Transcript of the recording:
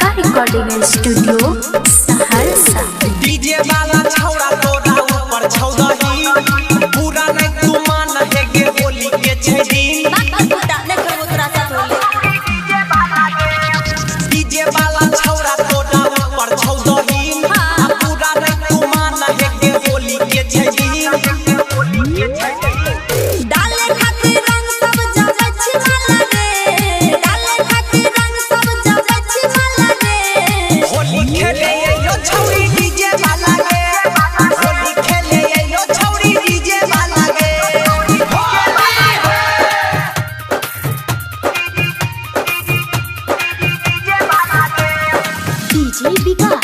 Alka recording studio Saharsa. DJ वाला छौड़ा तोरा ऊपर छौदही पूरा नहीं तू मान है गे बोली के छै दिन डीजे वाला छौड़ा तोरा ऊपर छौदही पूरा नहीं तू मान है गे बोली के छै दिन डाले खातिर रंग सब जब छिमा लगे डाले खातिर रंग सब जब छिमा लगे होली खेले यो छौड़ी डीजे वाला गे होली खेले यो छौड़ी डीजे वाला गे डीजे विकास।